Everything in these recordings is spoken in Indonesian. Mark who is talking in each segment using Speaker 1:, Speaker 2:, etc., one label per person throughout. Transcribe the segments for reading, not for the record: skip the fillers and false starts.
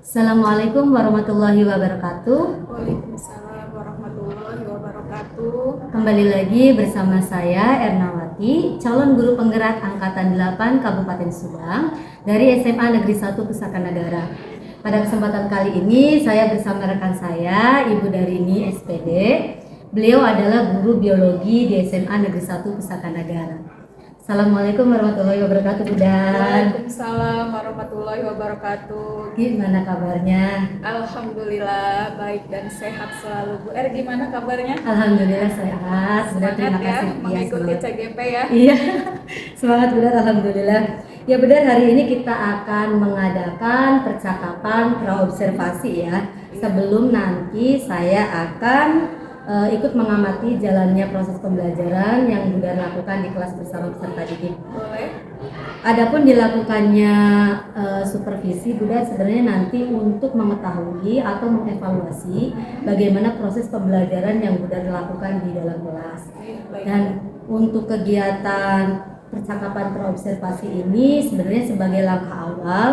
Speaker 1: Assalamualaikum warahmatullahi wabarakatuh.
Speaker 2: Waalaikumsalam warahmatullahi wabarakatuh.
Speaker 1: Kembali lagi bersama saya Ernawati, calon guru penggerak angkatan 8 Kabupaten Subang dari SMA Negeri 1 Pusaka Nagara. Pada kesempatan kali ini saya bersama rekan saya, Ibu Darini SPD. Beliau adalah guru biologi di SMA Negeri 1 Pusaka Nagara. Assalamualaikum warahmatullahi wabarakatuh, Bu Dan.
Speaker 2: Waalaikumsalam warahmatullahi wabarakatuh.
Speaker 1: Gimana kabarnya?
Speaker 2: Alhamdulillah baik dan sehat selalu. Bu gimana kabarnya?
Speaker 1: Alhamdulillah sehat.
Speaker 2: Semangat
Speaker 1: Terima
Speaker 2: ya
Speaker 1: kasih.
Speaker 2: mengikuti
Speaker 1: Semangat.
Speaker 2: CGP ya.
Speaker 1: Iya, semangat benar, alhamdulillah. Ya benar, hari ini kita akan mengadakan percakapan praobservasi ya. Sebelum nanti saya akan ikut mengamati jalannya proses pembelajaran yang Bunda lakukan di kelas bersama peserta didik.
Speaker 2: Boleh.
Speaker 1: Adapun dilakukannya supervisi, Bunda sebenarnya nanti untuk mengetahui atau mengevaluasi bagaimana proses pembelajaran yang Bunda lakukan di dalam kelas.
Speaker 2: Baik.
Speaker 1: Dan untuk kegiatan percakapan praobservasi ini sebenarnya sebagai langkah awal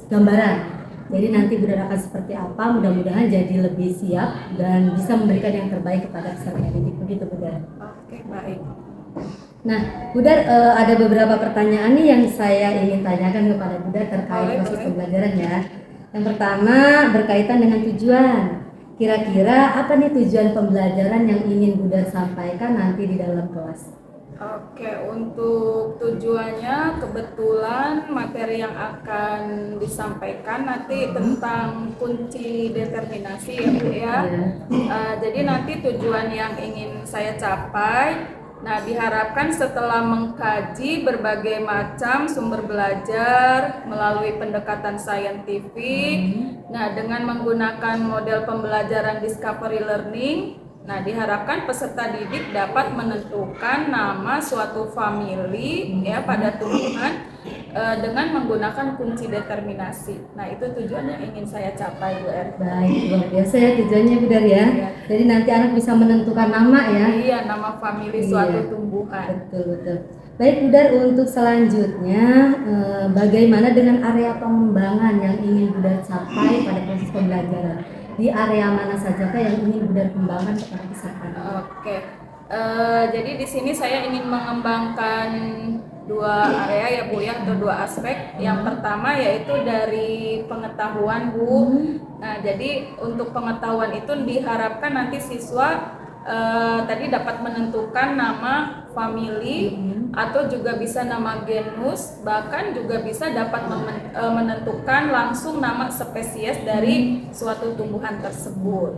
Speaker 1: gambaran. Jadi nanti Bunda akan seperti apa, mudah-mudahan jadi lebih siap dan bisa memberikan yang terbaik kepada peserta didik. Begitu, Bunda.
Speaker 2: Oke, baik.
Speaker 1: Nah, Bunda, ada beberapa pertanyaan nih yang saya ingin tanyakan kepada Bunda terkait proses pembelajaran ya. Yang pertama berkaitan dengan tujuan. Kira-kira apa nih tujuan pembelajaran yang ingin Bunda sampaikan nanti di dalam kelas?
Speaker 2: Oke, untuk tujuannya kebetulan materi yang akan disampaikan nanti tentang kunci determinasi ya Bu ya. Jadi nanti tujuan yang ingin saya capai, nah diharapkan setelah mengkaji berbagai macam sumber belajar melalui pendekatan saintifik, nah dengan menggunakan model pembelajaran discovery learning, nah diharapkan peserta didik dapat menentukan nama suatu famili ya pada tumbuhan dengan menggunakan kunci determinasi. Nah itu tujuan yang ingin saya capai Bu Er.
Speaker 1: Baik, luar biasa ya tujuannya Bu Dar ya. Jadi nanti anak bisa menentukan nama ya.
Speaker 2: Iya, nama famili suatu tumbuhan.
Speaker 1: Betul. Baik Bu Dar, untuk selanjutnya bagaimana dengan area pengembangan yang ingin Bu Dar capai pada proses pembelajaran? Di area mana saja yang ingin Bunda kembangkan kepada peserta?
Speaker 2: Oke, jadi di sini saya ingin mengembangkan dua area ya Bu ya, atau dua aspek. Yang pertama yaitu dari pengetahuan Bu. Nah jadi untuk pengetahuan itu diharapkan nanti siswa tadi dapat menentukan nama famili atau juga bisa nama genus, bahkan juga bisa dapat menentukan langsung nama spesies dari suatu tumbuhan tersebut.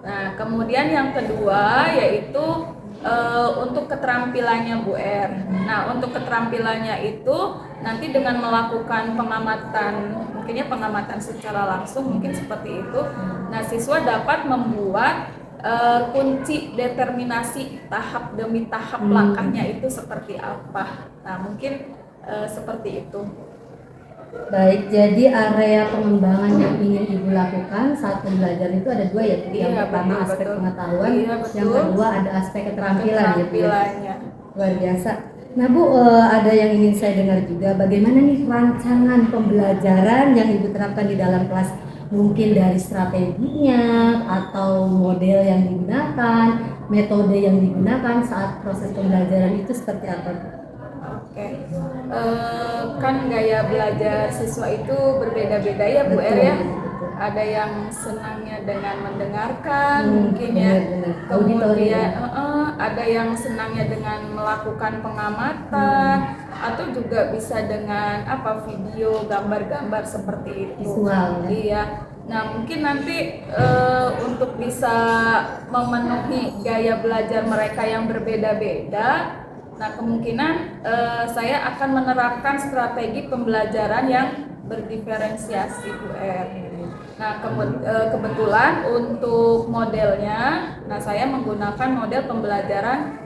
Speaker 2: Nah kemudian yang kedua yaitu untuk keterampilannya Bu Er. Nah untuk keterampilannya itu nanti dengan melakukan pengamatan, mungkinnya pengamatan secara langsung mungkin seperti itu. Nah siswa dapat membuat kunci determinasi tahap demi tahap langkahnya itu seperti apa. Nah mungkin seperti itu.
Speaker 1: Baik, jadi area pengembangan yang ingin Ibu lakukan saat pembelajaran itu ada dua ya. Yang pertama aspek pengetahuan, yang kedua ada aspek keterampilan gitu ya. Luar biasa. Nah Bu, ada yang ingin saya dengar juga, bagaimana nih rancangan pembelajaran yang Ibu terapkan di dalam kelas? Mungkin dari strateginya atau model yang digunakan, metode yang digunakan saat proses pembelajaran itu seperti apa?
Speaker 2: Oke, kan gaya belajar siswa itu berbeda-beda ya Bu Er ya. Ada yang senangnya dengan mendengarkan mungkin ya, kemudian ada yang senangnya dengan melakukan pengamatan atau juga bisa dengan video, gambar-gambar seperti itu.
Speaker 1: Visual, ya?
Speaker 2: Iya. Nah mungkin nanti untuk bisa memenuhi gaya belajar mereka yang berbeda-beda, nah kemungkinan saya akan menerapkan strategi pembelajaran yang berdiferensiasi Bu Er. Nah kebetulan untuk modelnya, nah saya menggunakan model pembelajaran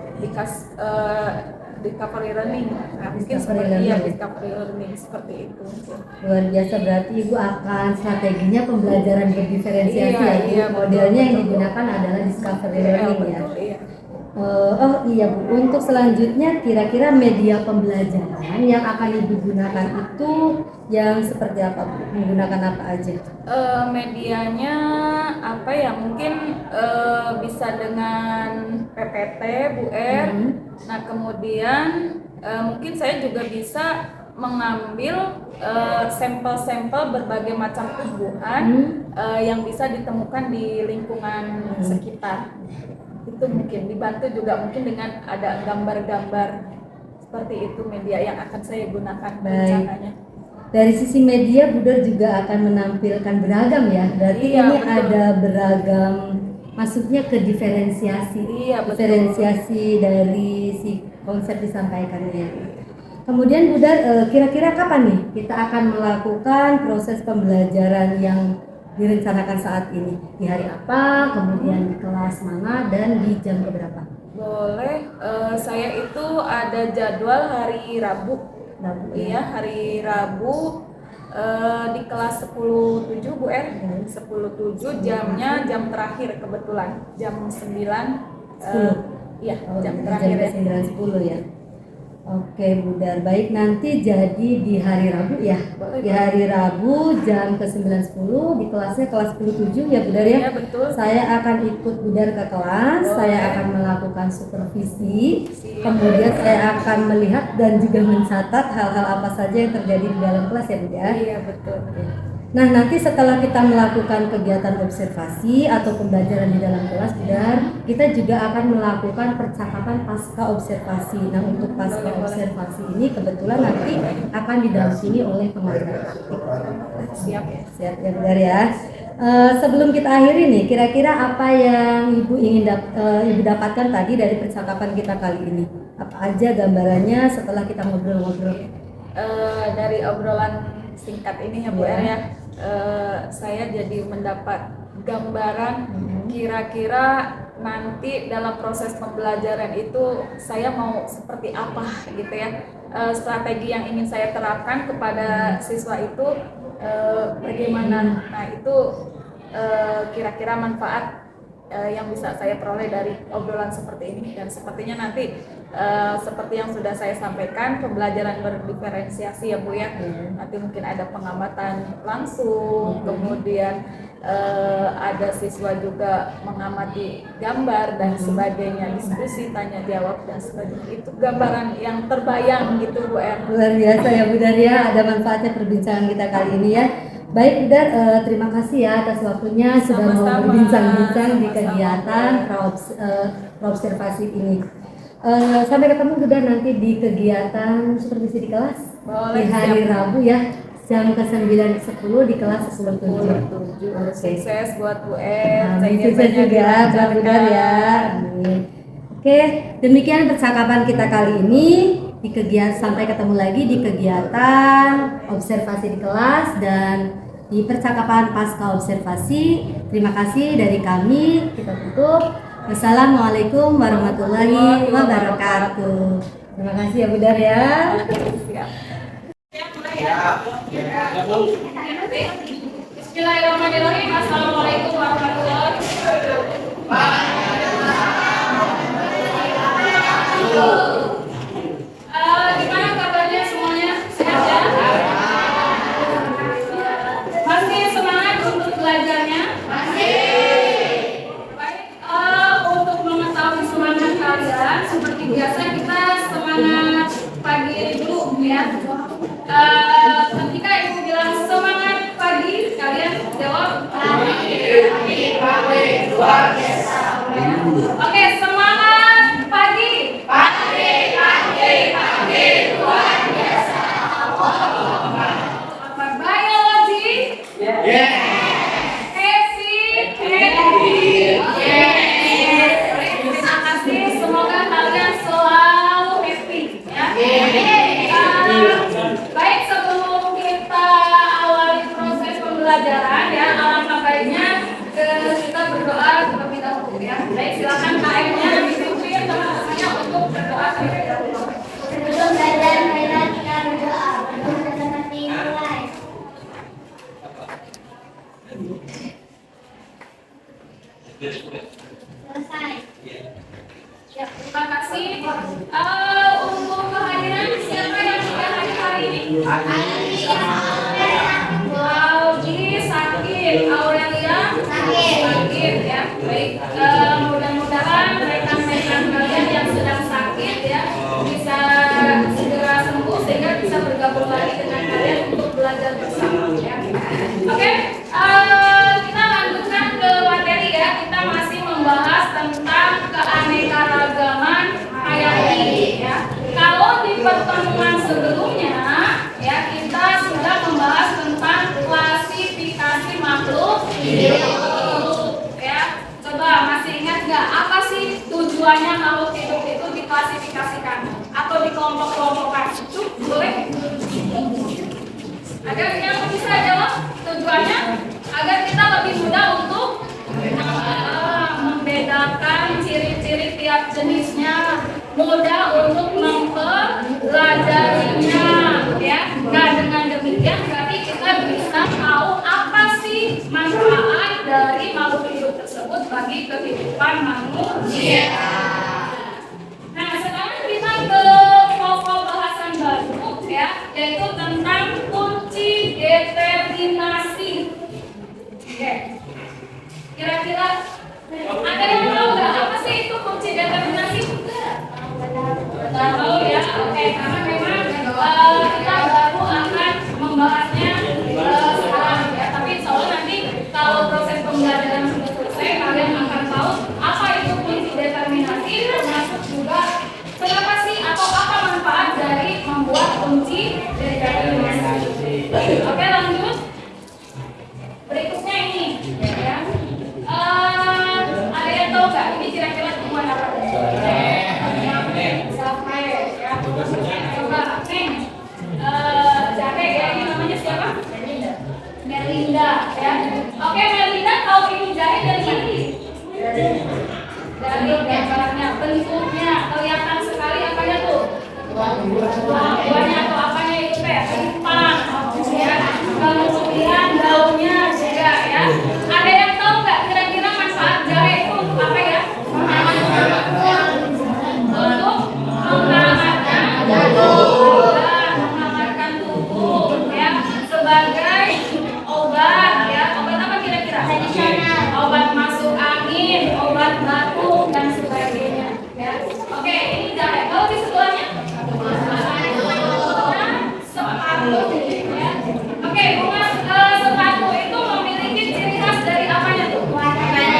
Speaker 2: discovery learning. Nah mungkin seperti discovery learning seperti itu.
Speaker 1: Luar biasa, berarti Ibu akan strateginya pembelajaran berdiferensiasi ya. Modelnya yang digunakan adalah discovery learning ya. Oh iya Bu, untuk selanjutnya kira-kira media pembelajaran yang akan Ibu gunakan itu yang seperti apa Bu? Menggunakan apa aja?
Speaker 2: Medianya apa ya, mungkin bisa dengan PPT Bu R. Nah kemudian mungkin saya juga bisa mengambil sampel-sampel berbagai macam tumbuhan yang bisa ditemukan di lingkungan sekitar. Itu mungkin dibantu juga mungkin dengan ada gambar-gambar seperti itu media yang akan saya gunakan rencananya.
Speaker 1: Dari sisi media, Budar juga akan menampilkan beragam ya. Berarti
Speaker 2: Iya,
Speaker 1: ini
Speaker 2: betul.
Speaker 1: ada beragam, masuknya ke diferensiasi.
Speaker 2: Iya, betul.
Speaker 1: Diferensiasi dari si konsep disampaikannya. Kemudian Budar, kira-kira kapan nih kita akan melakukan proses pembelajaran yang direncanakan saat ini? Di hari apa, kemudian di kelas mana, dan di jam keberapa?
Speaker 2: Boleh, saya itu ada jadwal hari Rabu. Iya, hari Rabu di kelas 10.7 Bu R. 10.7 jamnya jam terakhir kebetulan jam 9.
Speaker 1: 10.
Speaker 2: Iya, jam terakhir ya.
Speaker 1: 9.10 ya. Oke Budar, baik, nanti jadi di hari Rabu ya. Di hari Rabu jam ke 9.10 di kelasnya kelas 10.7 ya Budar ya.
Speaker 2: Iya, betul.
Speaker 1: Saya akan ikut Budar ke kelas, saya akan melakukan supervisi. Kemudian saya akan melihat dan juga mencatat hal-hal apa saja yang terjadi di dalam kelas ya Budar.
Speaker 2: Iya, betul.
Speaker 1: Nah, nanti setelah kita melakukan kegiatan observasi atau pembelajaran di dalam kelas, Budar, kita juga akan melakukan percakapan pasca observasi. Nah, untuk pasca observasi ini kebetulan nanti akan didampingi oleh pengajar praktik.
Speaker 2: Siap ya.
Speaker 1: Siap ya, Budar ya. Sebelum kita akhiri nih, kira-kira apa yang Ibu ingin Ibu dapatkan tadi dari percakapan kita kali ini? Apa aja gambarannya setelah kita ngobrol-ngobrol?
Speaker 2: Dari obrolan singkat ini ya Bu R ya, saya jadi mendapat gambaran kira-kira nanti dalam proses pembelajaran itu saya mau seperti apa gitu ya, strategi yang ingin saya terapkan kepada siswa itu bagaimana. Nah itu kira-kira manfaat yang bisa saya peroleh dari obrolan seperti ini, dan sepertinya nanti seperti yang sudah saya sampaikan, pembelajaran berdiferensiasi ya Bu ya. Nanti mungkin ada pengamatan langsung, kemudian ada siswa juga mengamati gambar dan sebagainya, diskusi, tanya jawab dan sebagainya. Itu gambaran yang terbayang gitu Bu R.
Speaker 1: Luar biasa ya Budar ya, ada manfaatnya perbincangan kita kali ini ya. Baik Budar, terima kasih ya atas waktunya sudah mau berbincang-bincang di kegiatan praobservasi ini. Sampai ketemu Budar nanti di kegiatan supervisi di kelas.
Speaker 2: Boleh,
Speaker 1: di hari
Speaker 2: siap.
Speaker 1: Rabu ya, jam ke 9.10 di kelas 10.7.
Speaker 2: Sukses buat Bu R.
Speaker 1: Sukses juga buat Budar ya. Amin. Oke, demikian percakapan kita kali ini di kegiatan. Sampai ketemu lagi di kegiatan observasi di kelas dan di percakapan pasca observasi. Terima kasih dari kami. Kita tutup. Wassalamualaikum warahmatullahi wabarakatuh. Terima kasih ya Budar ya.
Speaker 2: Bismillahirrahmanirrahim. Assalamualaikum warahmatullahi wabarakatuh. Gimana kabarnya semuanya? Sehat ya? Masih semangat untuk belajarnya? Masih. Baik, untuk mengetahui semangat kalian, seperti biasa kita semangat pagi dulu ya. Ketika Ibu bilang semangat pagi, kalian jawab pagi, luar biasa. Oke, semangat pagi. Pagi, luar biasa. Apa biologi? Yes. Happy. Yes. Terima kasih. Semoga kalian selalu happy ya. Baik, sebelum kita awali proses pembelajaran ya, alangkah baiknya kita berdoa terlebih dahulu ya. Baik, silakan KM-nya dipimpin teman-temannya untuk berdoa terlebih dahulu.
Speaker 3: Sebelum belajar, marilah kita berdoa. Berdoa seperti mulai. Selesai. Yuk.
Speaker 2: Aldi sakit, Aurelia sakit ya. Baik, mudah-mudahan rekan-rekan kalian yang sedang sakit ya bisa segera sembuh sehingga bisa bergabung lagi dengan kalian untuk belajar bersama ya. Oke, kita lanjutkan ke materi ya. Kita masih membahas tentang keanekaragaman hayati ya. Kalau di pertemuan sebelumnya ya kita sudah membahas tentang klasifikasi makhluk hidup ya. Coba masih ingat nggak apa sih tujuannya makhluk hidup itu diklasifikasikan atau dikelompok-kelompokkan? Boleh? Agar yang bisa jawab tujuannya agar kita lebih mudah untuk membedakan ciri-ciri tiap jenisnya, mudah untuk mempelajarinya ya. Nah dengan demikian berarti kita bisa tahu apa sih manfaat dari makhluk hidup tersebut bagi kehidupan manusia. Nah sekarang kita ke pokok bahasan baru ya, yaitu tentang kunci determinasi. Oke. Kira-kira ada yang tahu nggak apa sih itu kunci determinasi? Nggak tahu ya. Oke, karena memang kita baru akan membahasnya sekarang ya. Tapi soalnya nanti kalau proses pembelajaran sudah selesai, kalian akan tahu apa itu kunci determinasi, termasuk juga kenapa sih atau apa manfaat dari membuat kunci determinasi. Oke, lanjut. Berikutnya ini ya. Ada yang tahu nggak ini kira-kira tumbuhan apa? Jahe ya. Coba Neng. Jahe ya, ini namanya siapa? Melinda ya. Oke Melinda, tahu ini jahe dari mana? Dari gambarnya, bentuknya kelihatan sekali apanya tuh? Buahnya atau apanya itu teh? Simpang ya. Kemudian daunnya juga ya. Ada yang tahu nggak kira-kira manfaat jahe itu untuk apa ya? Untuk menghangatkan tubuh ya, sebagai obat ya. Obat apa kira-kira? Obat masuk angin, obat batuk dan sebagainya ya. Oke, ini jahe. Kalau di sebelahnya sepatu ya. Oke, bunga sepatu itu memiliki ciri khas dari apanya tuh? Warnanya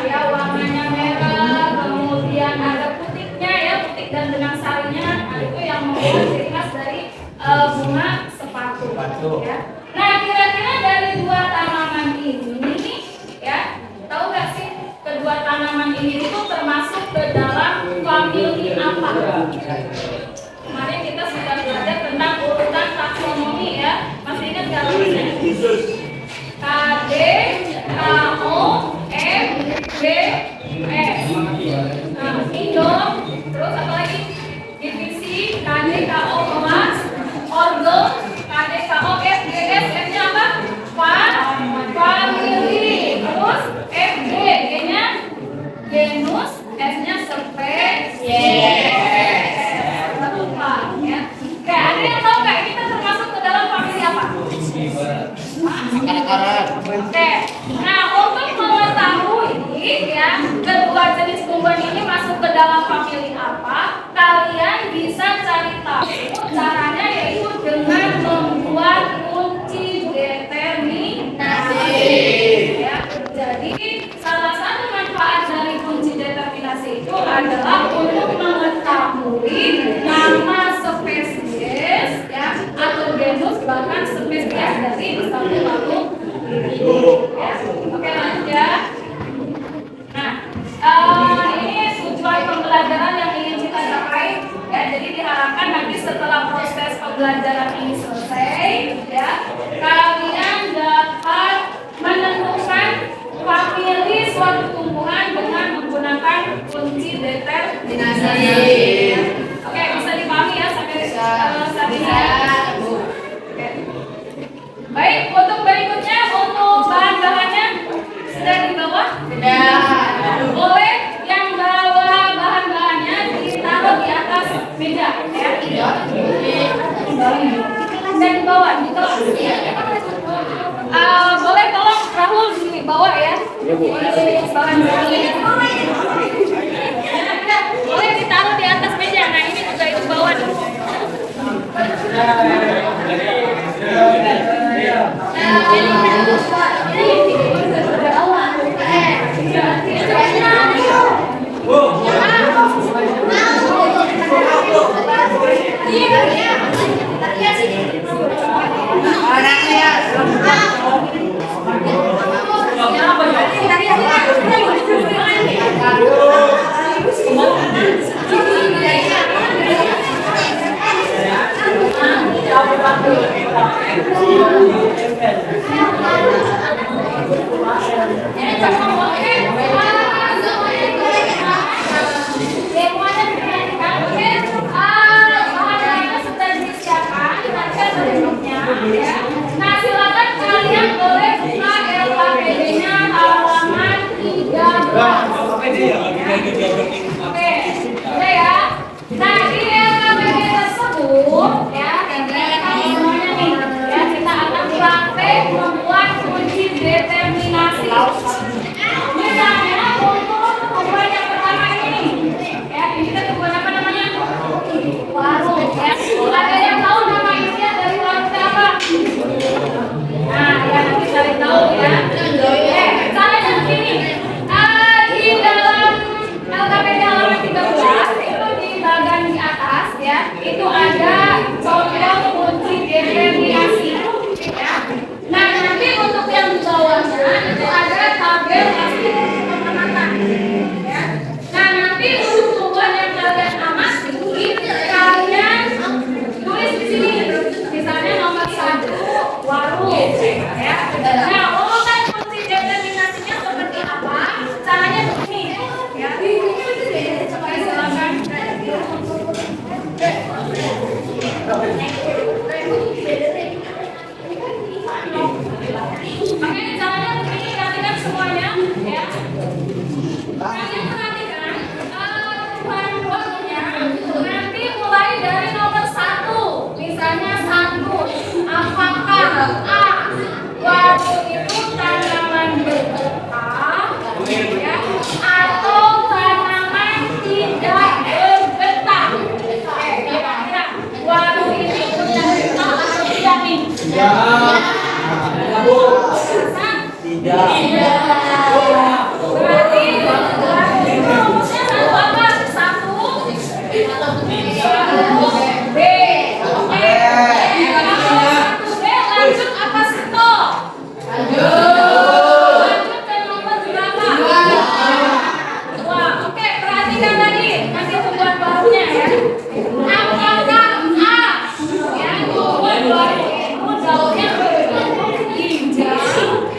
Speaker 2: ya, warnanya merah, kemudian ada putiknya ya, putik dan benang sarinya. Nah, itu yang membuat ciri khas dari bunga sepatu ya. Nah, kira-kira dari dua tanaman ini ya, tahu nggak sih kedua tanaman ini itu termasuk ke dalam famili apa? Kemarin kita sudah belajar tentang urutan taksonomi ya. Masih ingat nggak rumusnya? K, D, K, O, M, D, S. Nah, indom, terus apa lagi? Divisi, K, D, K, O, kelas, ordo, K, D, K, O, F, G, S, F-nya apa? Famili, terus F, G, G-nya genus, S-nya spesies. Ya. Oke, ada yang tahu nggak kita termasuk ke dalam famili apa? Oke, nah untuk mengetahui ya kedua jenis tumbuhan ini masuk ke dalam famili apa, kalian bisa cari tahu caranya yaitu dengan membuat kunci determinasi. Ya, jadi salah satu manfaat dari kunci determinasi itu adalah untuk mengetahui nama spesies ya atau genus bahkan spesies dari satu makhluk hidup ya. Oke lanjut ya. Nah ini tujuan pembelajaran yang ingin kita capai ya. Jadi diharapkan nanti setelah proses pembelajaran ini selesai ya, kalian dapat menentukan famili suatu tumbuhan dengan menggunakan kunci determinasi. Oke, bisa dipahami ya sampai saat ini ya. Oke. Baik, untuk berikutnya untuk bahan-bahannya sudah dibawa? Sudah. Boleh yang bawa bahan-bahannya ditaruh di atas meja ya. Dan dibawa di kelas. Boleh tolong Rahul dibawa ya. Boleh ditaruh di atas meja. Nah ini juga itu bawa. Nah, silakan kalian boleh buka LKPD-nya halaman 13. Oke, udah ya. Nah, di LKPD tersebut ya, semuanya nih, ya kita akan praktek membuat kunci determinasi. Misalnya untuk tumbuhan yang pertama ini, ya ini kita tumbuhan apa namanya? Warung. Ya, ada yang tahu nama isinya dari warung apa? Nah, ya nanti cari tahu ya. Caranya begini. Di dalam LKPD halaman 13 itu di bagian di atas ya, itu ada contoh kunci determinasi. Ya. Nah, nanti untuk yang di bawahnya itu ada tabel hasil pengamatan. Ya. Nah, nanti untuk tumbuhan yang kalian amati, kalian tulis di sini. Misalnya nomor 1 warung. Ya. Nah, urutan kunci determinasinya seperti apa? Caranya begini. Ya. Oke, silakan. Oke, caranya begini, perhatikan semuanya ya. Kalian perhatikan bahan waktunya nanti mulai dari nomor 1. Misalnya 1. Apakah A, warung itu tanaman bergetah ya, atau tanaman tidak bergetah? Kira-kira warung ini punya getah atau tidak nih? Berarti rumusnya satu apa? 1 B. Oke. Kalau 1 B lanjut apa stop? Lanjut ke nomor berapa? 2. Oke, perhatikan lagi. Nanti tumbuhan barunya ya. Apakah A? Ya, tumbuhan baru itu daunnya berbentuk hijau.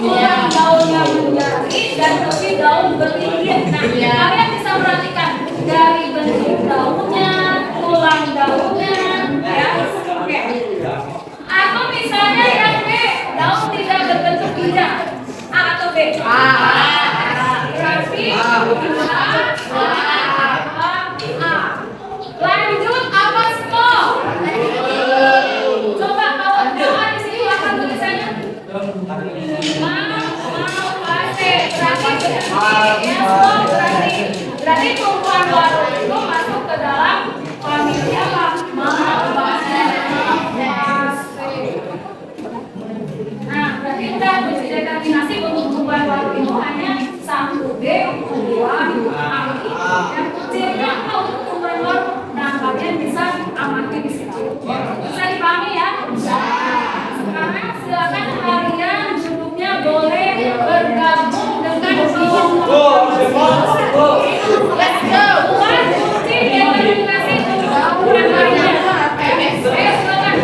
Speaker 2: Ya, daunnya menjadi dan tapi daun berlilit. Nah, kalian bisa perhatikan dari bentuk daunnya, tulang daunnya, ya. Oke. Atau misalnya yang B, daun tidak berbentuk hijau. A atau B? A. Berarti A. Lanjut apa stop? Coba kawan-kawan di sini akan tulisannya. Berarti tumbuhan baru itu masuk ke dalam famili apa? Nah, berarti kita kunci determinasi untuk tumbuhan baru itu hanya 1 B, 2 A. Dan kuncinya untuk tumbuhan baru. Nah, kalian bisa amati di situ. Bisa dipahami ya? Sekarang silakan kalian duduknya boleh bergabung dengan kelompok. Let's go. Bukan kunci determinasi untuk tumbuhan barunya. Ayo silakan.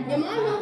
Speaker 3: Gimana?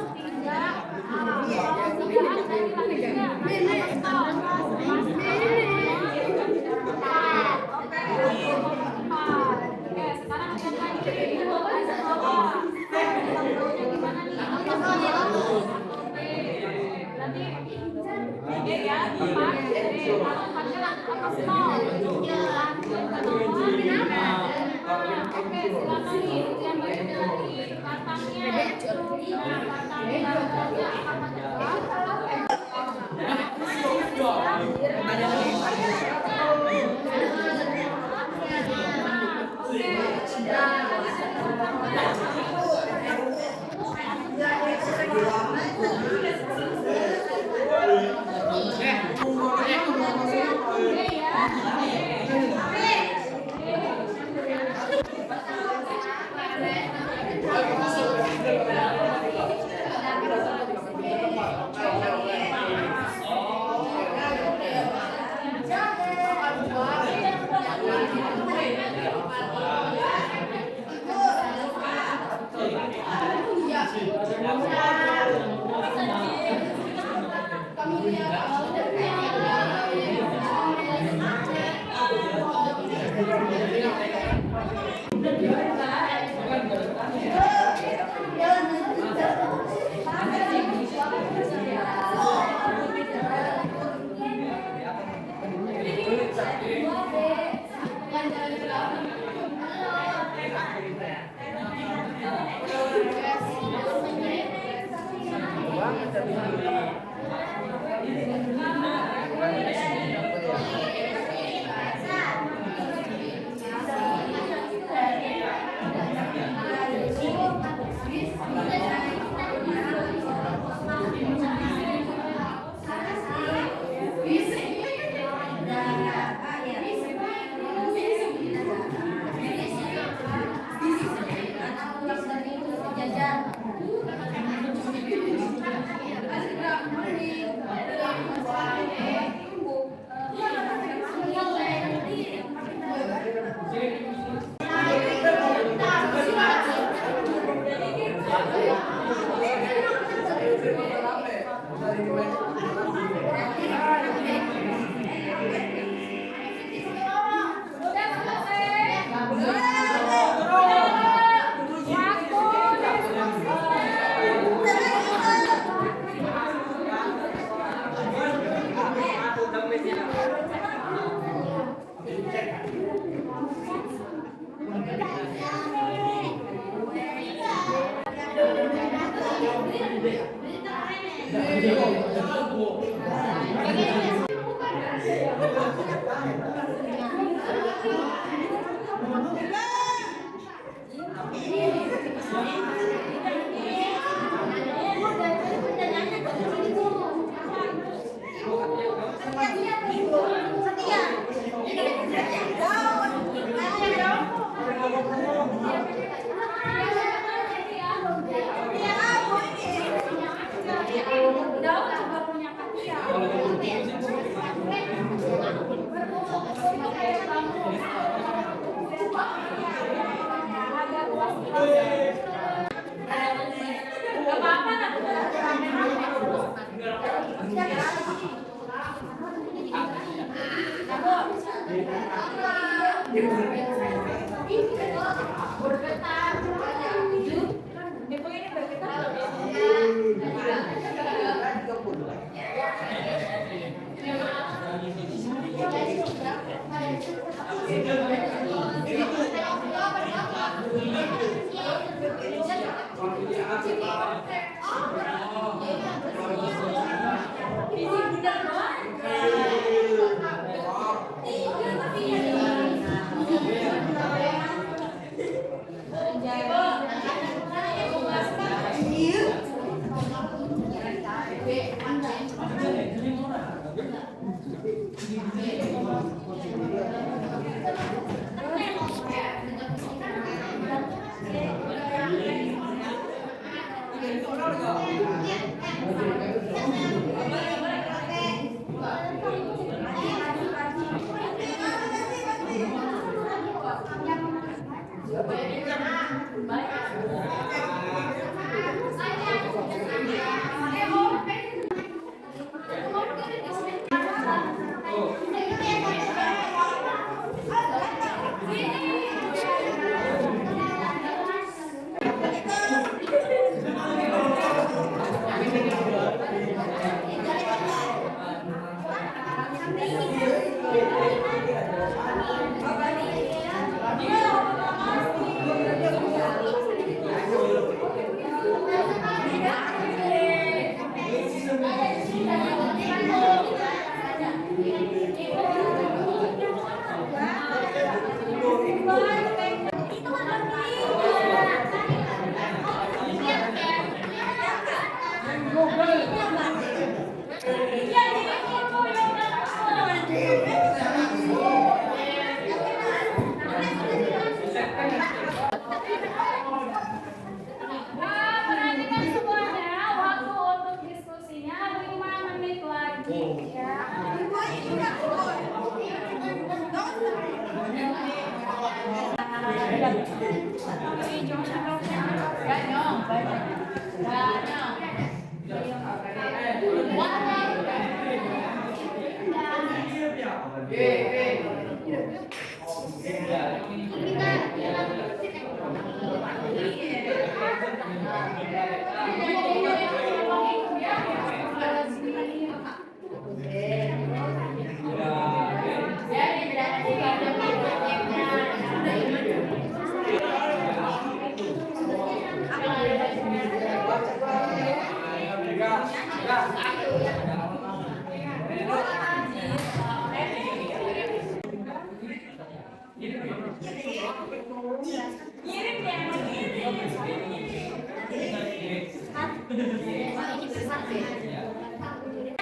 Speaker 2: Ngirim ya,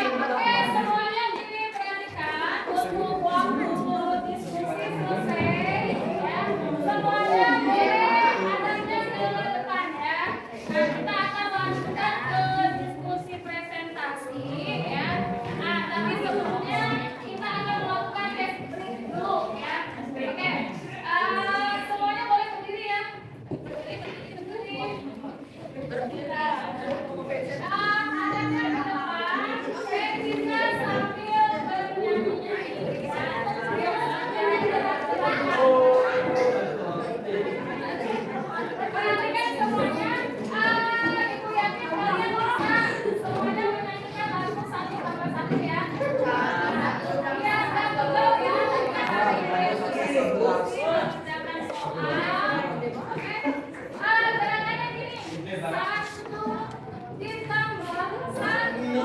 Speaker 2: Oke, semuanya jadi perhatikan untuk waktu diskusi selesai ya. Semuanya boleh adanya ke depan ya. Nah, kita akan lanjutkan ke diskusi presentasi ya. Nah, tapi sebelumnya kita akan melakukan tes break dulu ya. Oke. Semuanya boleh berdiri ya. Berdiri. Adanya ke depan, kita sambil bernyanyi-nyanyi perhatikan semuanya. Ibu yakin kalian bisa semuanya menyanyikan lagu satu tambah satu ya. Ya, satu ya. Jangan soal. Oke. Gerakannya gini. Satu ditambah satu.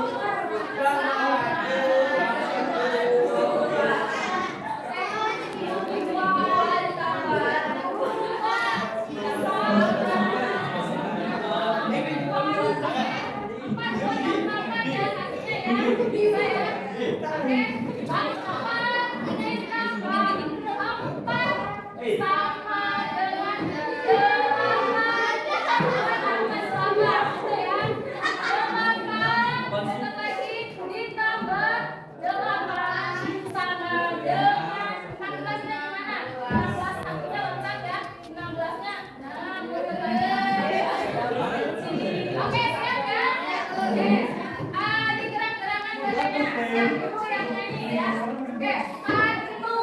Speaker 2: Bisa ya? Oke. Empat ditambah empat sama dengan delapan. Sama ya. Delapan. Satu lagi ditambah delapan sama dengan 16-nya gimana? 16 akunya lengkap ya. 16-nya. Nah, oke, siap ya? Oke. Digerak-gerakan badannya. Siap ibu yang nyanyi ya. Oke, satu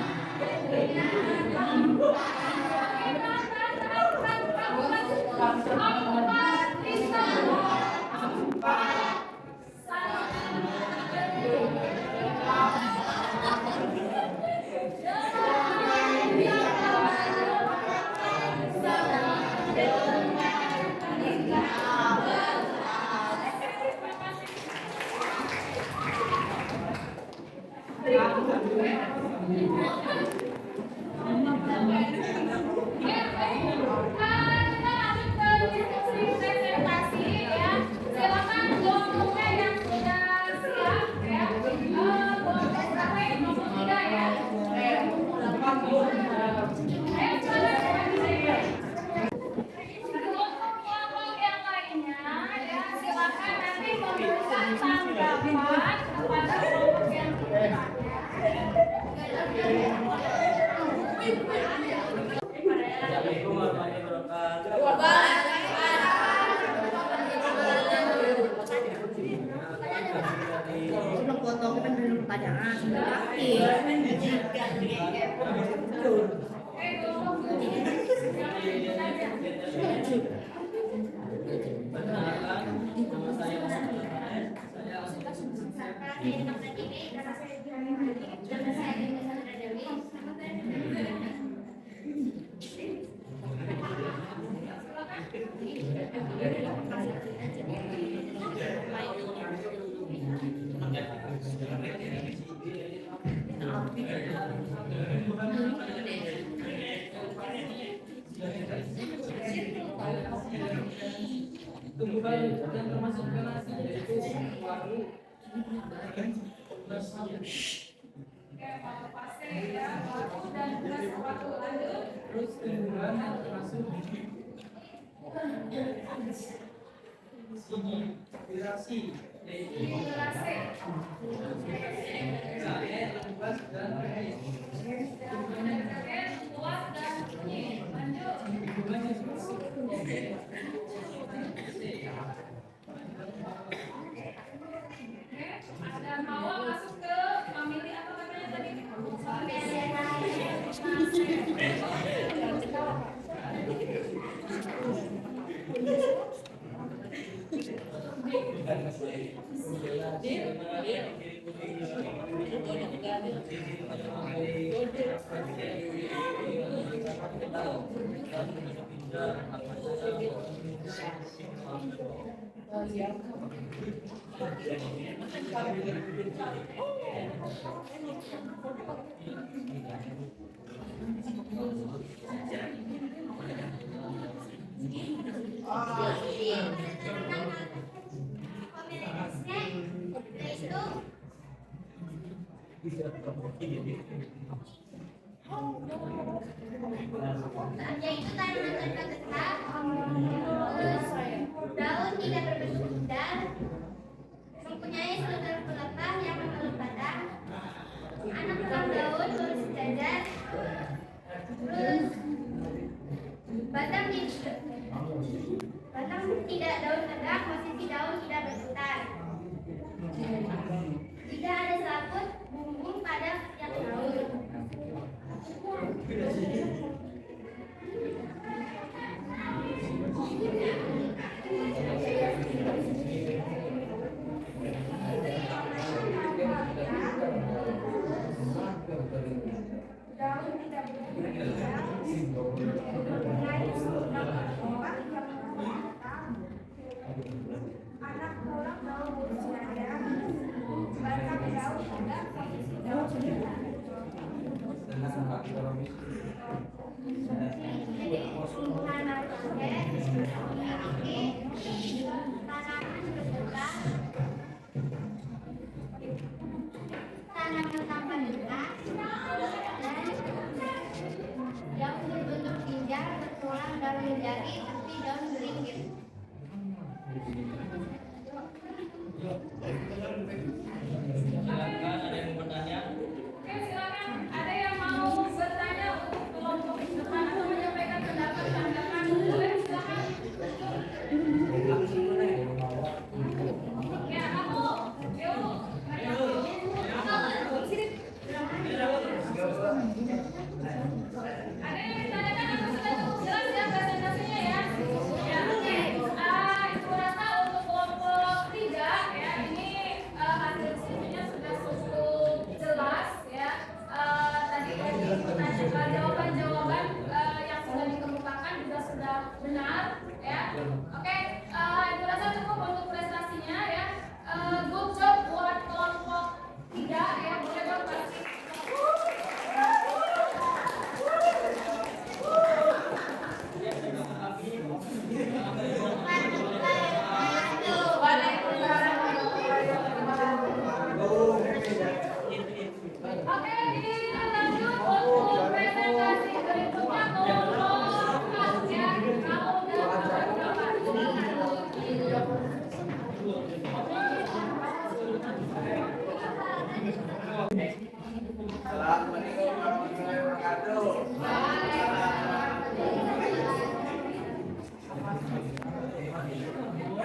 Speaker 2: ditambah satu sama dengan dua. Dua ditambah dua sama dengan empat. Empat ditambah empat sama Dan Hawa masuk ke family apa namanya tadi?
Speaker 3: Yaitu tanaman tanpa getah, daun tidak berbentuk bundar, mempunyai seluruh pelepah yang menurut batang, anak buah daun lurus sejajar, terus batang tidak daun tegak, posisi daun tidak berputar. Tidak ada selaput bumbung pada setiap daun. Daun tidak anak tulang daun bersinar, batang daun tegak, posisi daun jadi tumbuhan memiliki tanaman bergetah, tanaman tanpa getah, dan yang berbentuk ginjal bertulang daun menjadi tapi daun beringkit.
Speaker 4: Silakan, ada yang mau bertanya?
Speaker 2: Oke, silakan. Ada yang mau bertanya untuk kelompok depan atau menyampaikan pendapat pandangan? Boleh, silakan. Ya, kamu. Yuk. Ada yang ditanyakan atau sudah cukup jelas ya presentasinya ya? Ya, oke. Ibu rasa untuk kelompok 3 ya, ini hasil skripsinya sudah cukup jelas ya. Tadi jawaban-jawaban yang sudah dikemukakan juga sudah benar ya. Oke, Ibu rasa cukup untuk prestasinya ya. Good job buat kelompok 3 ya. Boleh dong kasih. Oke, kita lanjut untuk presentasi berikutnya kelompok 4 ya. Kamu
Speaker 5: Assalamualaikum warahmatullahi wabarakatuh.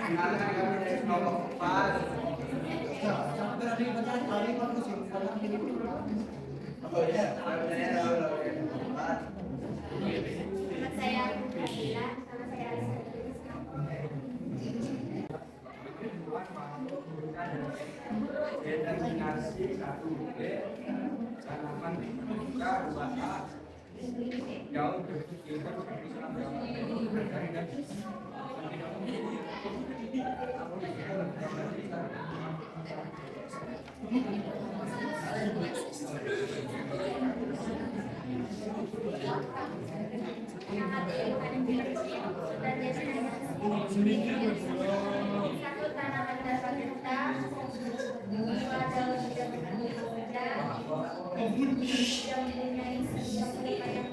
Speaker 5: Sekarang kami dari kelompok 4. Oh iya, saya
Speaker 3: Nama saya Nabila, nama saya Alisa.
Speaker 5: determinasi 1B, tanaman terbuka 2A, jauh berpikir
Speaker 3: Satu tanaman dapat getah, dua daun tidak berbeda, yang mempunyai setiap pelepah yang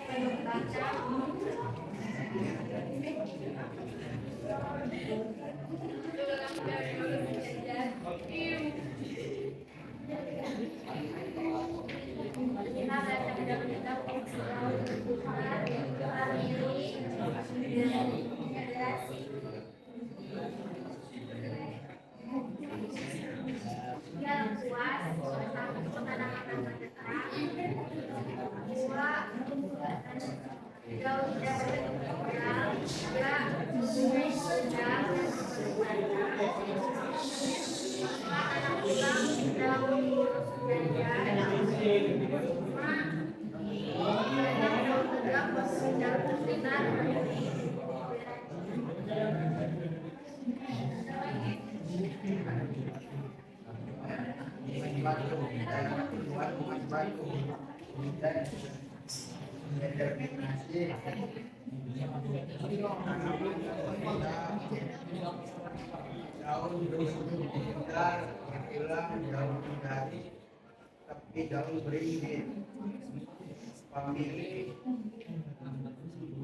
Speaker 3: penuh batang, lima batang daun getah fungsi daun berbuah, famili, dan generasi. Yang puas, satu tanaman tanpa getah, dua daun tidak berbentuk oval, tiga mempunyai sedang dan empat anak tulang daun lurus sejajar, lima daun tegak posisi daun bersinar,
Speaker 5: batu dan pertumbuhan emas batu dan determinasi tanaman daun berbentuk bulat, berkilau, daun dari tapi daun beringin. Famili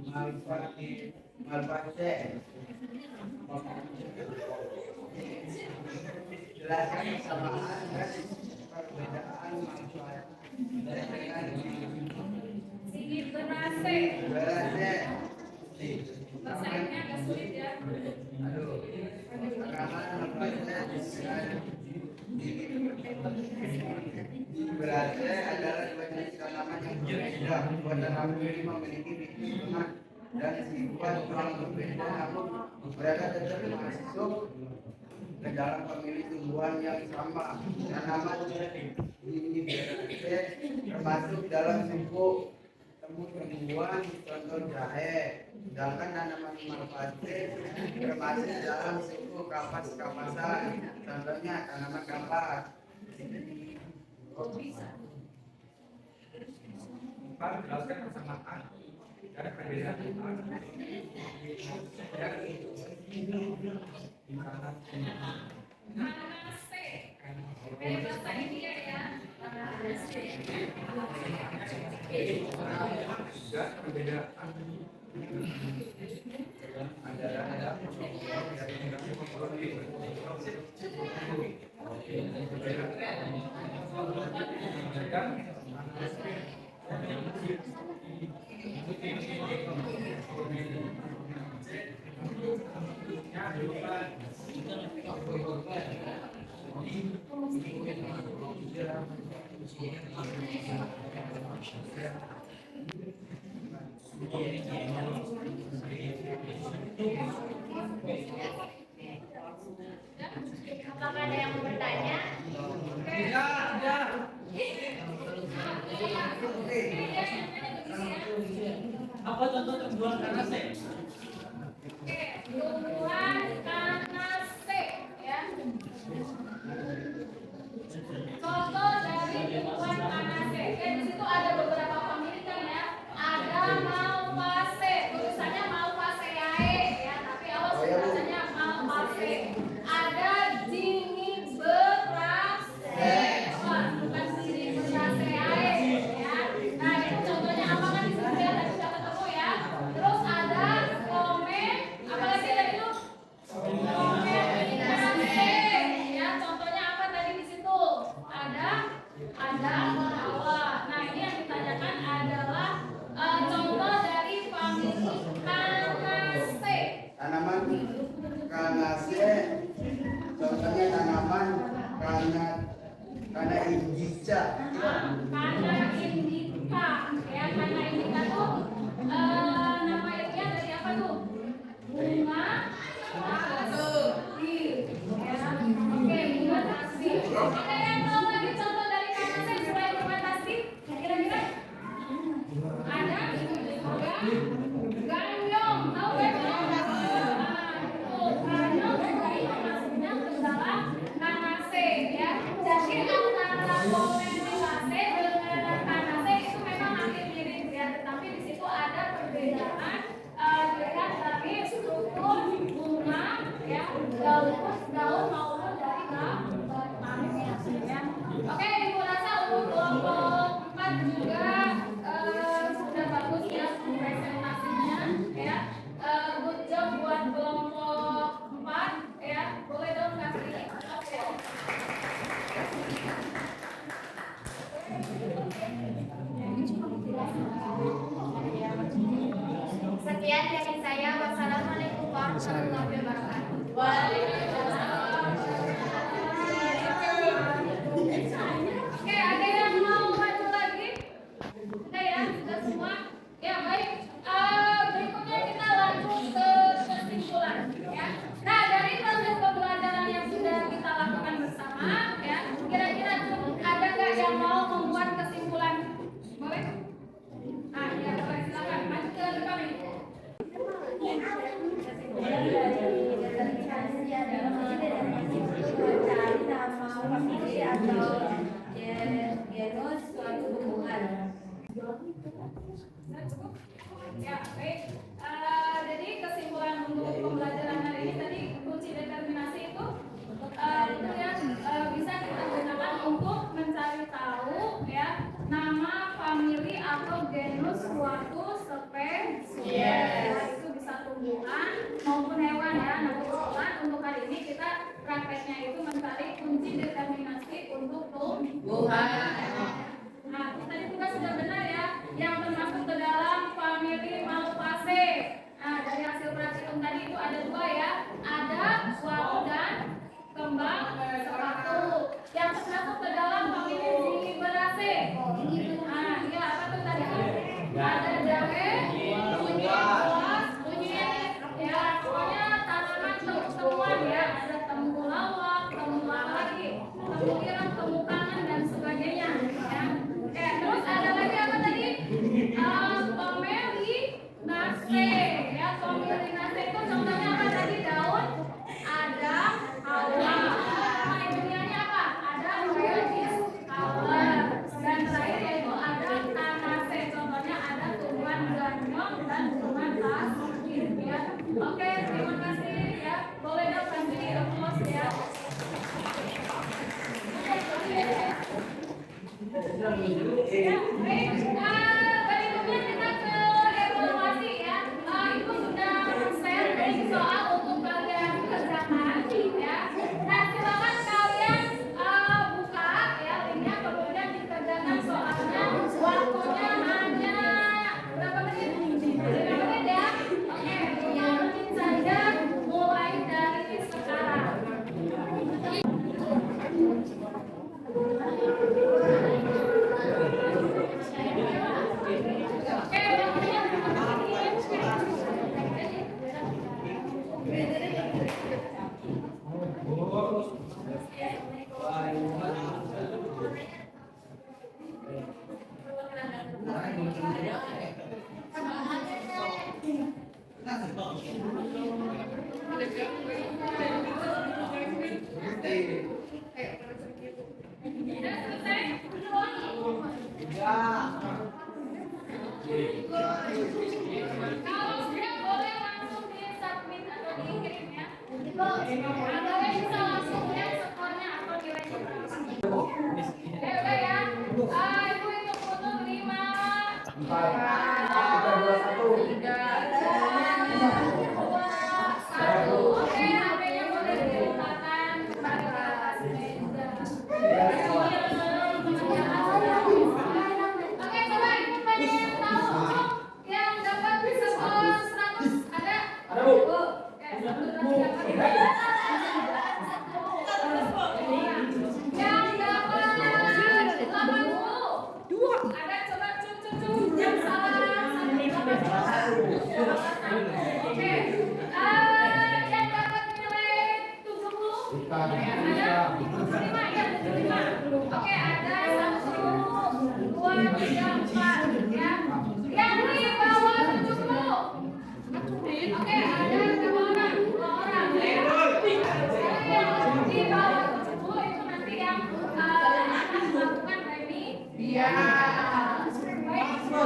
Speaker 5: Malvaceae. Jelaskan kesamaan dan perbedaan Malvaceae. Malvaceae.
Speaker 2: Bahasanya agak sulit ya.
Speaker 5: Aduh, sekarang Malvaceae berarti adalah jenis tanaman yang berbeda. Tanaman ini memiliki biji lemak dan sifat yang berbeda, namun mereka tetap masuk ke dalam famili tumbuhan yang sama. Tanaman ini berarti termasuk dalam suku tumbuhan contoh jahe. Sedangkan tanaman Malvaceae termasuk dalam suku kapas-kapasan. Contohnya tanaman kapas. Pak, jelaskan kesamaan dan perbedaan.
Speaker 2: Tanase. Kayak bahasa India ya. Tanase.
Speaker 5: Dan perbedaan ada
Speaker 3: Apakah ada yang mau bertanya?
Speaker 4: Apa contoh tumbuhan Tanase?
Speaker 2: Oke, tumbuhan Tanase ya. Contoh dari tumbuhan Tanase. Di situ ada beberapa famili kan ya. Ada Malvaceae, tulisannya Malvaceae ya, tapi awas tulisannya Malvaceae. Ada Zingiberraceae. Wah, bukan Zingiberraceae ya. Nah, itu contohnya apa kan di sini ya, tadi sudah ketemu ya. Terus ada apa lagi tadi itu? Ya, contohnya apa tadi di situ? Ada Morawa. Nah, ini yang ditanyakan adalah contoh dari famili Canaceae.
Speaker 5: tanaman Canaceae. Contohnya tanaman Cana indica.
Speaker 2: Cana indica. Ya, Cana indica tuh nama ilmiah dari apa tuh? Bunga tasbih. Ya, oke, bunga tasbih. Ada yang tahu lagi contoh dari Canaceae selain bunga tasbih? Kira-kira? Ada? Ganyong. Tahu kan? Ganyong dari masuknya ke dalam Canaceae ya. Jadi antara Polemilase dengan Canaceae itu memang hampir mirip ya, tetapi di situ ada perbedaan dilihat dari struktur bunga ya, daun maupun dari batangnya ya. Oke, Ibu rasa untuk kelompok 4 juga sudah bagus ya presentasinya ya. Good job buat kelompok 4 ya. Boleh dong kasih oke.
Speaker 3: Sekian dari saya. Wassalamualaikum warahmatullahi wabarakatuh.
Speaker 2: Oke, ada yang mau maju lagi? Udah ya, sudah semua. Ya baik. Berikutnya kita lanjut ke kesimpulan. Ya. Nah, dari proses pembelajaran yang sudah kita lakukan bersama, ya, kira-kira ada nggak yang mau membuat kesimpulan? Boleh? Ah, ya, boleh. Silakan maju ke depan ini.
Speaker 3: Dari determinasi adalah mencari nama famili atau
Speaker 1: tumbuh-tumbuhan.
Speaker 2: Ya, baik. Jadi kesimpulan untuk pembelajaran hari ini tadi kunci determinasi itu bisa kita gunakan untuk mencari tahu ya nama, famili atau genus suatu spesies. Itu bisa tumbuhan maupun hewan ya. Nah, kebetulan untuk hari ini kita prakteknya itu mencari kunci determinasi untuk tumbuhan. Nah, tadi juga sudah benar ya, yang termasuk ke dalam famili Malvaceae. Nah, dari hasil praktikum tadi itu ada dua ya, ada suatu dan kembang sepatu. Yang termasuk ke dalam famili Zingiberaceae. Nah, ya apa tuh tadi? Ada jahe, kunyit, kunyit, ya pokoknya tanaman tumbuh-tumbuhan ya, ada temulawak, temulawak lagi, temu ireng, temu kangen dan sebagainya. Ya. Terus ada lagi apa tadi? Pomelinaceae. Ya, Pomelinaceae itu contohnya apa tadi? Daun, ada Hawa. Nama ilmiahnya apa? Ada Oelis Hawa. Dan terakhir yaitu ada Tanaceae. Contohnya ada tumbuhan ganyong dan tumbuhan tasbih. Ya. Oke, terima kasih ya. Boleh dong kasih applause ya. Ya, baik. Berikutnya kita ke evaluasi ya. Ibu sudah share soal untuk kalian kerjakan ya. Nah, silakan kalian buka ya linknya, kemudian dikerjakan soalnya. Waktunya hanya berapa menit? 5 menit ya. Oke, 5 menit saja mulai dari sekarang. Sudah selesai? Kalau sudah boleh langsung di submit atau dikirim ya. Atau bisa langsung lihat skornya atau nilainya berapa. Ya udah ya. Ibu hitung mundur 5, 4, 3, 2, 1. Oke, HP-nya boleh diletakkan kembali ke atas meja. Oke, coba ibu pengen tahu yang dapat skor 100 ada? Ada Bu. Oke, 1 dan 3. Yang dapat 80. 2. Ada, coba cum. Yang salah 1. Oke. Yang dapat nilai 70. Ada 75 ya, 75. Oke, ada 1, 2, 3, 4 ya. Yang di bawah 70. Oke, ada berapa orang? 2 orang ya. Yang di bawah 70 itu nanti yang akan melakukan remedial. Baik, ibu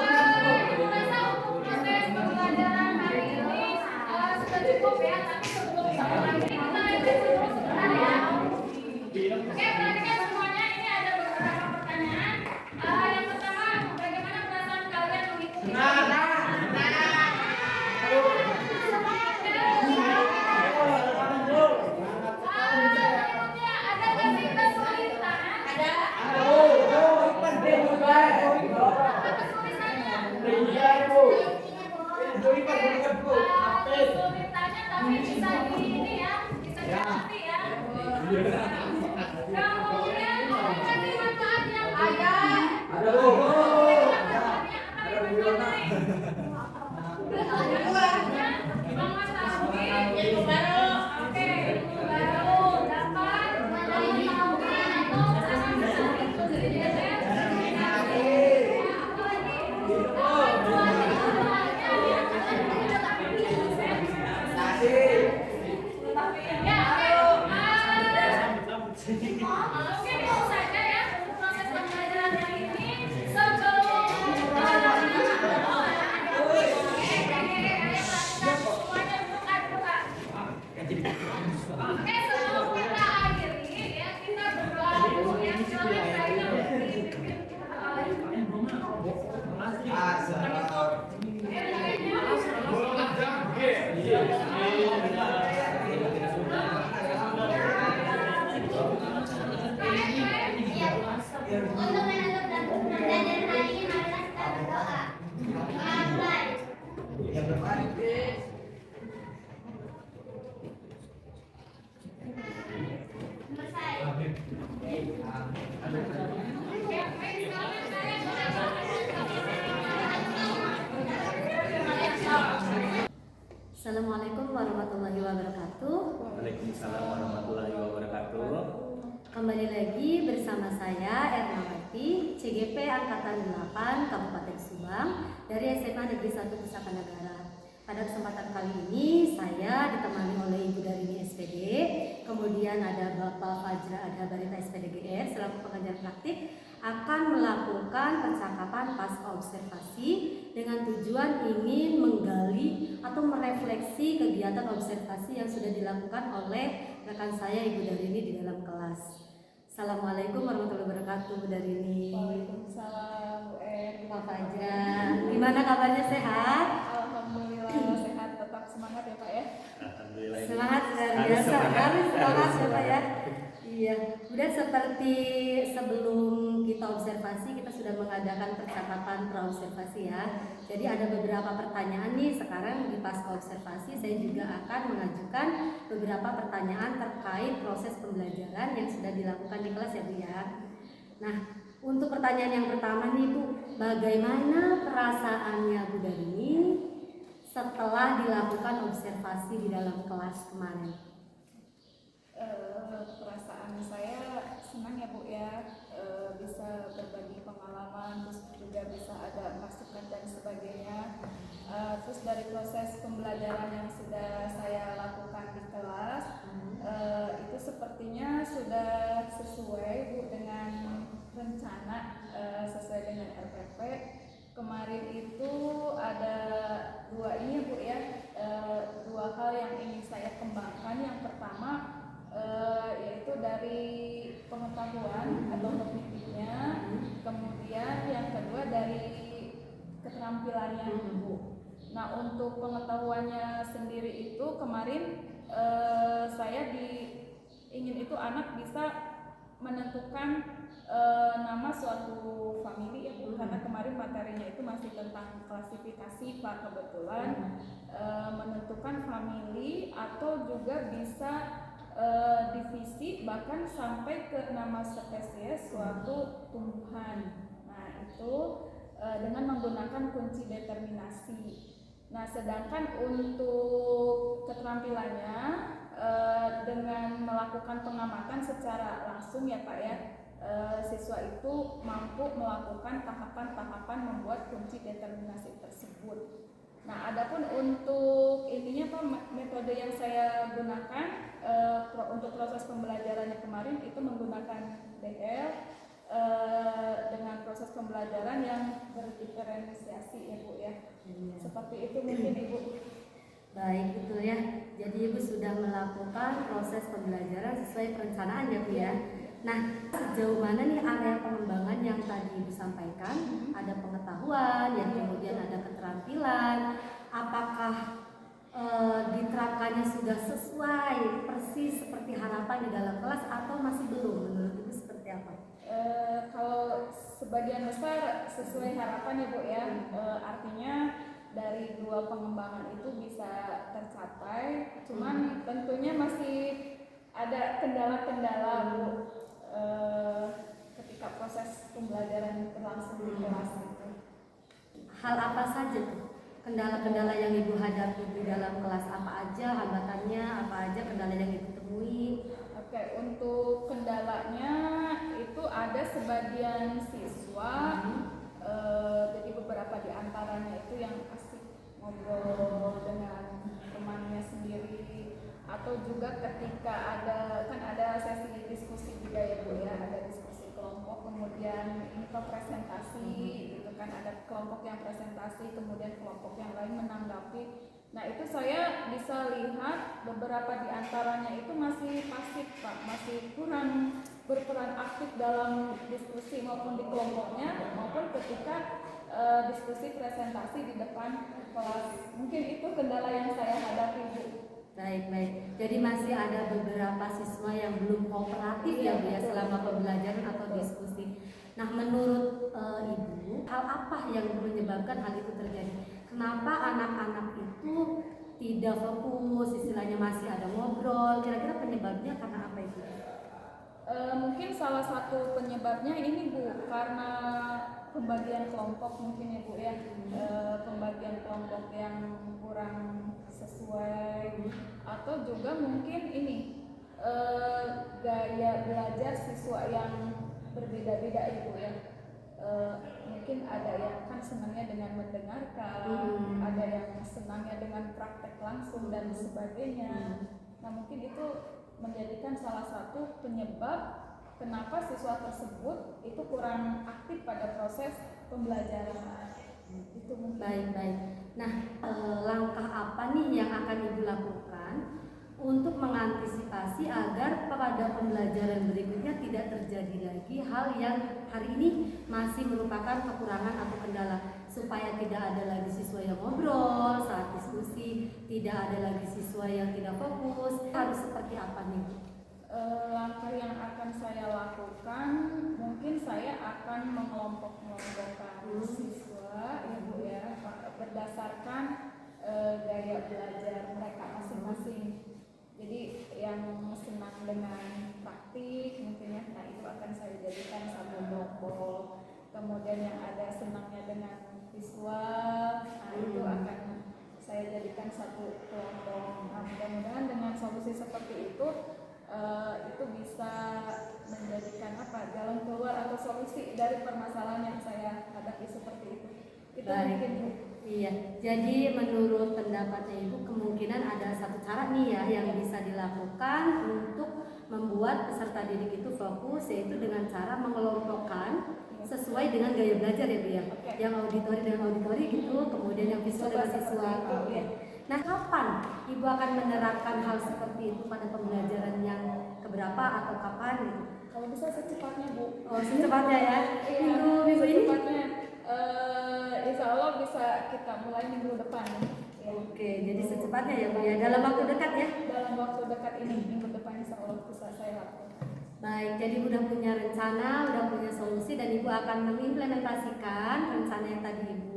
Speaker 2: rasa untuk proses pembelajaran hari ini sudah cukup ya. Tapi sebelum kita lanjut kita lanjut dulu sebentar ya. Oke, perhatikan semuanya, ini ada beberapa pertanyaan. Yang pertama, bagaimana perasaan kalian mengikuti? Berikutnya, ada nggak sih kesulitan? Ada. Apa kesulitannya? Kesulitannya tapi bisa di ini ya, bisa dimengerti ya. Kemudian mau kasih manfaat yang ada. Manfaatnya apa Bang Mas Taufik, ilmu baru. Oke, ilmu baru dapat mengetahui atau cara mengikuti determinasi. Apalagi ya, oke.
Speaker 1: Assalamualaikum warahmatullahi wabarakatuh.
Speaker 6: Waalaikumsalam warahmatullahi wabarakatuh.
Speaker 1: Kembali lagi bersama saya Ernawati, CGP Angkatan 8 Kabupaten Subang dari SMA Negeri 1 Pusaka Negara. Pada kesempatan kali ini saya ditemani oleh Ibu Darini SPD, kemudian ada Bapak Fajra Adha Barita SPDGR selaku pengajar praktik akan melakukan percakapan pasca observasi dengan tujuan ingin menggali atau merefleksi kegiatan observasi yang sudah dilakukan oleh rekan saya Ibu Darini di dalam kelas. Assalamualaikum warahmatullahi wabarakatuh, Bu Darini.
Speaker 2: Waalaikumsalam, Bu Er.
Speaker 1: Pak Fajra, gimana kabarnya, sehat?
Speaker 2: Alhamdulillah sehat, tetap semangat ya Pak ya.
Speaker 6: Alhamdulillah.
Speaker 1: Semangat luar
Speaker 6: Harus
Speaker 1: biasa,
Speaker 6: semangat.
Speaker 1: harus semangat ya Pak ya.
Speaker 6: semangat.
Speaker 1: Iya, udah seperti sebelum kita observasi, kita sudah mengadakan percakapan praobservasi ya. Jadi ada beberapa pertanyaan nih, sekarang di pasca observasi saya juga akan mengajukan beberapa pertanyaan terkait proses pembelajaran yang sudah dilakukan di kelas ya Bu ya. Nah, untuk pertanyaan yang pertama nih Bu, bagaimana perasaannya Bu Darini setelah dilakukan observasi di dalam kelas kemarin?
Speaker 2: Perasaan saya senang ya Bu ya, bisa berbagi pengalaman, terus juga bisa ada masukan dan sebagainya. Terus dari proses pembelajaran yang sudah saya lakukan di kelas, itu sepertinya sudah sesuai Bu dengan rencana, sesuai dengan RPP. Kemarin itu ada dua ini ya Bu ya, dua hal yang ingin saya kembangkan. Yang pertama yaitu dari pengetahuan atau kognitifnya, kemudian yang kedua dari keterampilannya Bu. Nah, untuk pengetahuannya sendiri itu kemarin saya ingin itu anak bisa menentukan nama suatu famili ya Bu, karena kemarin materinya itu masih tentang klasifikasi Pak, kebetulan menentukan famili atau juga bisa divisi bahkan sampai ke nama spesies suatu tumbuhan. Nah, itu dengan menggunakan kunci determinasi. Nah, sedangkan untuk keterampilannya dengan melakukan pengamatan secara langsung ya Pak ya, siswa itu mampu melakukan tahapan-tahapan membuat kunci determinasi tersebut. Nah, adapun untuk intinya Pak, metode yang saya gunakan untuk proses pembelajarannya kemarin itu menggunakan DL dengan proses pembelajaran yang berdiferensiasi ya Bu ya. Seperti itu mungkin Ibu.
Speaker 1: Baik, betul ya. Jadi Ibu sudah melakukan proses pembelajaran sesuai perencanaan ya Bu ya. Nah, sejauh mana nih area pengembangan yang tadi Ibu sampaikan? Ada pengetahuan, yang kemudian ada keterampilan. Apakah diterapkannya sudah sesuai persis seperti harapan di dalam kelas atau masih belum? Menurut Ibu seperti apa?
Speaker 2: Kalau sebagian besar sesuai harapan ya Bu ya, artinya dari dua pengembangan itu bisa tercapai, cuman tentunya masih ada kendala-kendala Bu ketika proses pembelajaran berlangsung di kelas itu.
Speaker 1: Hal apa saja tuh? Kendala-kendala yang Ibu hadapi di dalam kelas apa aja, hambatannya apa aja, kendala yang Ibu temui?
Speaker 2: Oke, untuk kendalanya itu ada sebagian siswa, jadi beberapa di antaranya itu yang asik ngobrol dengan temannya sendiri, atau juga ketika ada sesi diskusi juga ya Bu ya, ada diskusi kelompok, kemudian info presentasi gitu kan, ada kelompok yang presentasi kemudian kelompok yang lain menanggapi. Nah, itu saya bisa lihat beberapa di antaranya itu masih pasif Pak, masih kurang berperan aktif dalam diskusi maupun di kelompoknya maupun ketika diskusi presentasi di depan kelas. Mungkin itu kendala yang saya hadapi Bu.
Speaker 1: Baik. Jadi masih ada beberapa siswa yang belum kooperatif ya Bu ya selama pembelajaran atau diskusi. Nah, menurut Ibu, hal apa yang menyebabkan hal itu terjadi? Kenapa anak-anak itu tidak fokus, istilahnya masih ada ngobrol? Kira-kira penyebabnya karena apa itu?
Speaker 2: Mungkin salah satu penyebabnya ini Bu, karena pembagian kelompok mungkin ya Bu ya, pembagian kelompok yang kurang sesuai, atau juga mungkin ini gaya belajar siswa yang berbeda-beda Ibu ya. Mungkin ada yang kan senangnya dengan mendengarkan, ada yang senangnya dengan praktek langsung dan sebagainya. Nah mungkin itu menjadikan salah satu penyebab kenapa siswa tersebut itu kurang aktif pada proses pembelajaran. Itu mungkin.
Speaker 1: Baik. Nah, langkah apa nih yang akan Ibu lakukan untuk mengantisipasi agar pada pembelajaran berikutnya tidak terjadi lagi hal yang hari ini masih merupakan kekurangan atau kendala, supaya tidak ada lagi siswa yang ngobrol saat diskusi, tidak ada lagi siswa yang tidak fokus. Harus seperti apa nih?
Speaker 2: Langkah yang akan saya lakukan, mungkin saya akan mengelompok-kelompokkan siswa ya Bu ya, berdasarkan gaya belajar mereka masing-masing. Jadi yang senang dengan praktik mungkin ya, nah itu akan saya jadikan satu kelompok. Kemudian yang ada senangnya dengan visual, nah itu akan saya jadikan satu kelompok. Nah mudah-mudahan dengan solusi seperti itu bisa menjadikan jalan keluar atau solusi dari permasalahan yang saya hadapi seperti itu. Itu mungkin Bu.
Speaker 1: Iya, jadi menurut pendapatnya Ibu kemungkinan ada satu cara nih ya yang bisa dilakukan untuk membuat peserta didik itu fokus, yaitu dengan cara mengelompokkan sesuai dengan gaya belajar ya Bu ya. Yang auditori dengan auditori gitu, kemudian yang visual dengan visual. Nah, kapan Ibu akan menerapkan hal seperti itu pada pembelajaran yang keberapa atau kapan gitu?
Speaker 2: Kalau bisa secepatnya Bu.
Speaker 1: Oh, secepatnya ya. Minggu ini?
Speaker 2: Secepatnya. Insya Allah bisa kita mulai minggu depan. Ya.
Speaker 1: Oke, jadi secepatnya ya Bu ya. Dalam waktu dekat ya?
Speaker 2: Dalam waktu dekat ini, minggu depan insya Allah bisa saya lakukan.
Speaker 1: Baik, jadi udah punya rencana, udah punya solusi, dan Ibu akan mengimplementasikan rencana yang tadi Ibu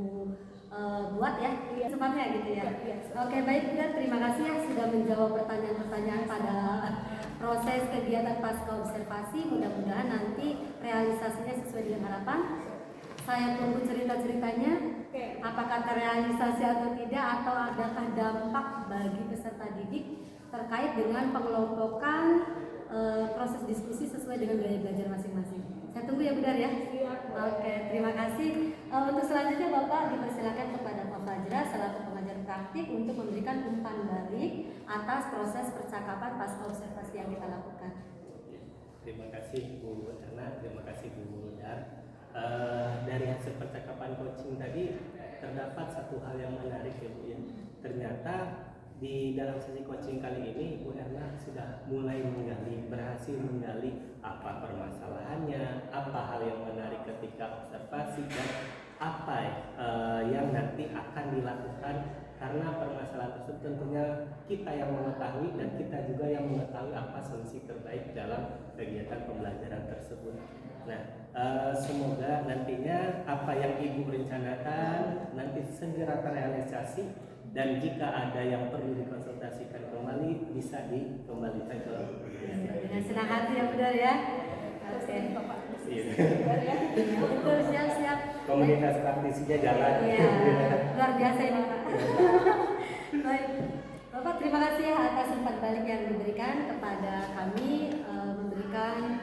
Speaker 1: buat ya, secepatnya gitu ya. Oke, baik Bu, terima kasih ya sudah menjawab pertanyaan-pertanyaan pada proses kegiatan pasca observasi. Mudah-mudahan nanti realisasinya sesuai dengan harapan. Saya tunggu cerita-ceritanya, apakah terrealisasi atau tidak, atau adakah dampak bagi peserta didik terkait dengan pengelompokan proses diskusi sesuai dengan gaya belajar masing-masing. Saya tunggu ya Bu Dar ya. Oke, terima kasih. Untuk selanjutnya Bapak dipersilakan kepada Pak Fajra selaku pengajar praktik untuk memberikan umpan balik atas proses percakapan pasca observasi yang kita lakukan.
Speaker 6: Terima kasih Bu Erna, terima kasih Bu Dar. Dari hasil percakapan coaching tadi terdapat satu hal yang menarik ya Bu ya. Ternyata di dalam sesi coaching kali ini Bu Erna sudah mulai berhasil menggali apa permasalahannya, apa hal yang menarik ketika observasi, dan apa yang nanti akan dilakukan, karena permasalahan tersebut tentunya kita yang mengetahui dan kita juga yang mengetahui apa solusi terbaik dalam kegiatan pembelajaran tersebut. Nah, semoga nantinya apa yang Ibu rencanakan nanti segera terrealisasi, dan jika ada yang perlu dikonsultasikan kembali bisa dikembalikan ke
Speaker 1: dengan senang hati ya Bu Dar ya. Oke. Betul, siap.
Speaker 6: Komunitas praktisinya jalan.
Speaker 1: Iya, luar biasa ini Pak. Baik, Bapak terima kasih ya atas umpan balik yang diberikan kepada kami, memberikan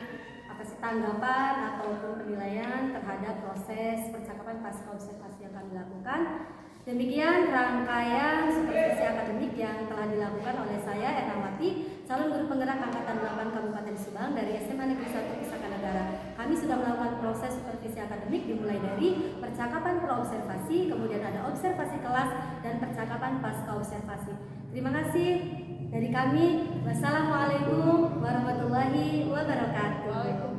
Speaker 1: tanggapan ataupun penilaian terhadap proses percakapan pasca observasi yang kami lakukan. Demikian rangkaian supervisi akademik yang telah dilakukan oleh saya Ernawati, calon guru penggerak angkatan 8 Kabupaten Subang dari SMA Negeri 1 Pusaka Negara. Kami sudah melakukan proses supervisi akademik dimulai dari percakapan praobservasi, kemudian ada observasi kelas, dan percakapan pasca observasi. Terima kasih dari kami. Wassalamualaikum warahmatullahi wabarakatuh.